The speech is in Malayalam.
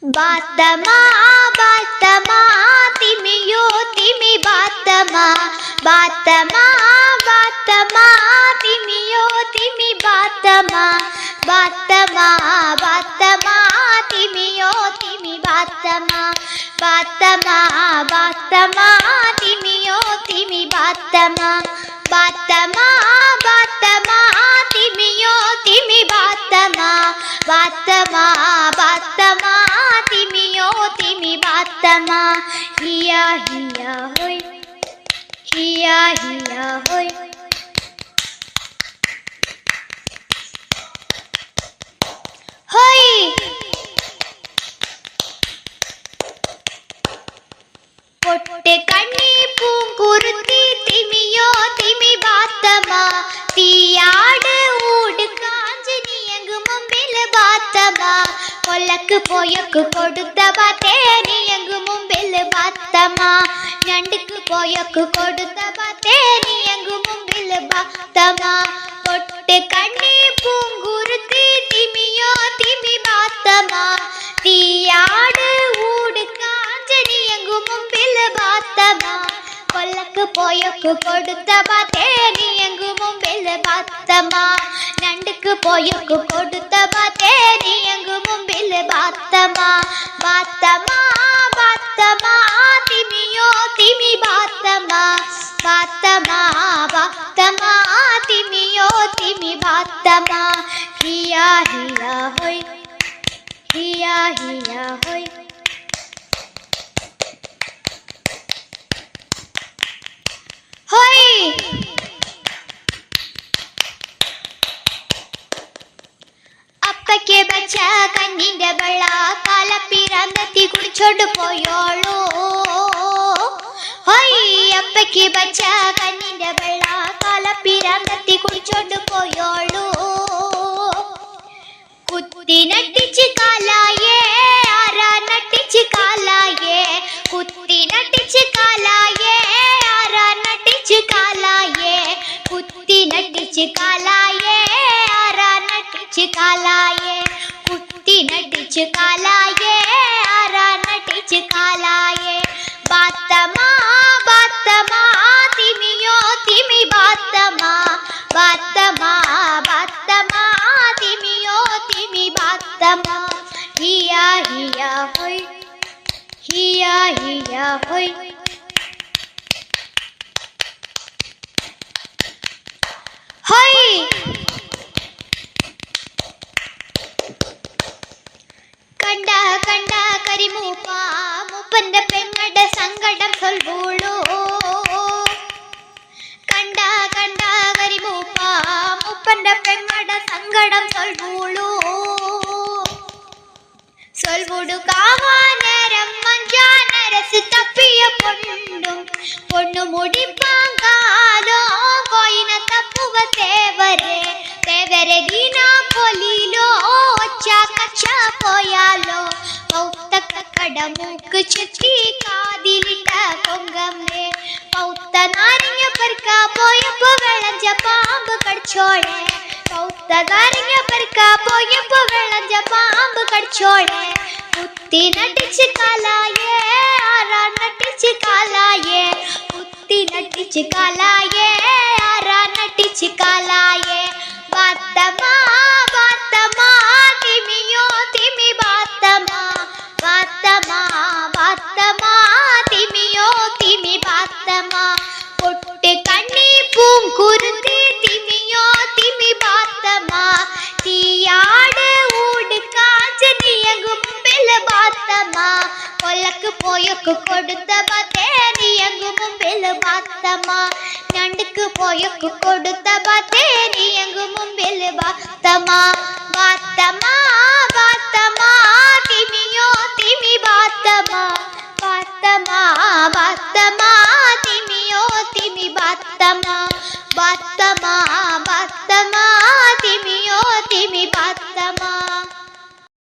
ബാത്തമാ ബാത്തമാ തിമിയോ തിമി ബാത്തമാ ബാത്തമാ ബാത്തമാ തിമിയോ തിമി ബാത്തമാ ബാത്തമാ ബാത്തമാ തിമിയോ തിമി ബാത്തമാ ബാത്തമാ ബാത്തമാ തിമിയോ തിമി ബാത്തമാ ബാത്തമാ ബാത്തമാ തിമിയോ തിമി ബാത്തമാ ബാത്തമാ ബാത്തമാ തിമിയോ തിമി ബാത്തമാ ഹിയാ ഹിയാ ഹോയ് ഹിയാ ഹിയാ ഹോയ് ഹോയ് പൊട്ട് കണ്ണി പൂങ്കുരുത്തി തിമിയോ തിമി ബാത്തമാ തീയാട് ഊട് കാഞ്ചിനിയങ്ക് മുമ്പില് ബാത്തമാ കൊല്ലക്ക് പോയക്ക് കൊടുത്ത ബാത്തേനിയങ്ക് മുമ്പില് ബാത്തമാ ഞണ്ടുക്ക് പോയക്ക് കൊടുത്ത ബാത്തേനിയങ്ക് മുമ്പില് ബാത്തമാ പൊട്ട് കണ്ണി പൂങ്കുരുത്തി തിമിയോ തിമി ബാത്തമാ തീയാട് ഊട് കാഞ്ചനിയങ്കു മുമ്പില് ബാത്തമാ കൊല്ലക്ക് പോയക്ക് കൊടുത്ത ബാത്തേനിയങ്കു മുമ്പില് ബാത്തമാ ഞണ്ടുക്ക് പോയക്ക് കൊടുത്ത ബാത്തേനിയങ്കു മുമ്പില് ബാത്തമാ ബാത്തമാ ബാത്തമാ തിമിയോ തിമി ബാത്തമാ ബാത്തമാ ബാത്തമാ തിമിയോ തിമി ബാത്തമാ ഹിയാ ഹിയാ ഹോയ് ഹിയാ ഹിയാ ഹോയ് ഹോയ് അപ്പയ്ക്ക് ബച്ച കണ്ണിന്റെ വെള്ള കാലപ്പിരാന്തത്തി കുടിച്ചോണ്ട് പോയോളൂ ഹോയ് അപ്പയ്ക്ക് ബച്ച കണ്ണിന്റെ വെള്ള കാലപ്പിരാന്തത്തി കുടിച്ചോണ്ട് പോയോളൂ കുത്തി നട്ടിച്ച് കാലായേ ആരാ നട്ടിച്ച് കാലായേ കുത്തി നട്ടിച്ച് കാലായേ ആരാ നട്ടിച്ച് കാലായേ കുത്തി നട്ടിച്ച് കാലായേ ആരാ നട്ടിച്ച് കാലായേ കുത്തി നട്ടിച്ച് കാലായേ ആരാ നട്ടിച്ച് കാലായേ ബാത്തമാ ബാത്തമാ തിമിയോ തിമി ബാത്തമാ ബാത്തമാ ബാത്തമാ തിമിയോ തിമി ബാത്തമാ ഹിയാ ഹിയാ ഹോയ് ഹിയാ ഹിയാ ഹോയ് ഹോയ് കണ്ട കണ്ട കരിമൂപ്പ മൂപ്പന്റെ പെങ്ങടെ സങ്കടം സൊൽവൂളൂ കണ്ട കണ്ട കരിമൂപ്പ മൂപ്പന്റെ പെങ്ങടെ സങ്കടം സൊൽവൂളൂ സൊൽവുടു കാവാനേരം മഞ്ചാനരസ് തപ്പിയ പൊണ്ണും പൊണ്ണു മുടിപ്പാങ്കാലോ കോയിന തപ്പുവ തേവരെ തേവരെ ദീന പൊലിലോ ഒച്ച കച്ച പോയാലോ പൗത്തക്കട മൂക്ക് ചുറ്റി കാതിലിട്ട കൊങ്കമ്മേ പൗത്ത നാരങ്ങ പെറുക്ക പോയപ്പോ വിളഞ്ച പാമ്പ് കടിച്ചോളെ പൗത്ത നാരങ്ങ പെറുക്ക പോയപ്പോ വിളഞ്ച പാമ്പ് കടിച്ചോളെ കുത്തി നട്ടിച്ച് കാലായേ ആരാ നട്ടിച്ച് കാലായേ കുത്തി നട്ടിച്ച് കാലായേ ആരാ നട്ടിച്ച് കാലായേ ബാത്തമാ ബാത്തമാ തിമിയോ തിമി ബാത്തമാ ബാത്തമാ ബാത്തമാ തിമിയോ തിമി ബാത്തമാ പൊട്ട് കണ്ണി പൂങ്കുരുത്തി തിമിയോ തിമി ബാത്തമാ തീയാട് ഊട് കാഞ്ചനിയങ്കു മുമ്പില് ബാത്തമാ കൊല്ലക്ക് പോയക്ക് കൊടുത്ത ബാത്തേനിയങ്കു മുമ്പില് ബാത്തമാ ഞണ്ടുക്ക് പോയക്ക് കൊടുത്ത ബാത്തേനിയങ്കു മുമ്പില് ബാത്തമാ ബാത്തമാ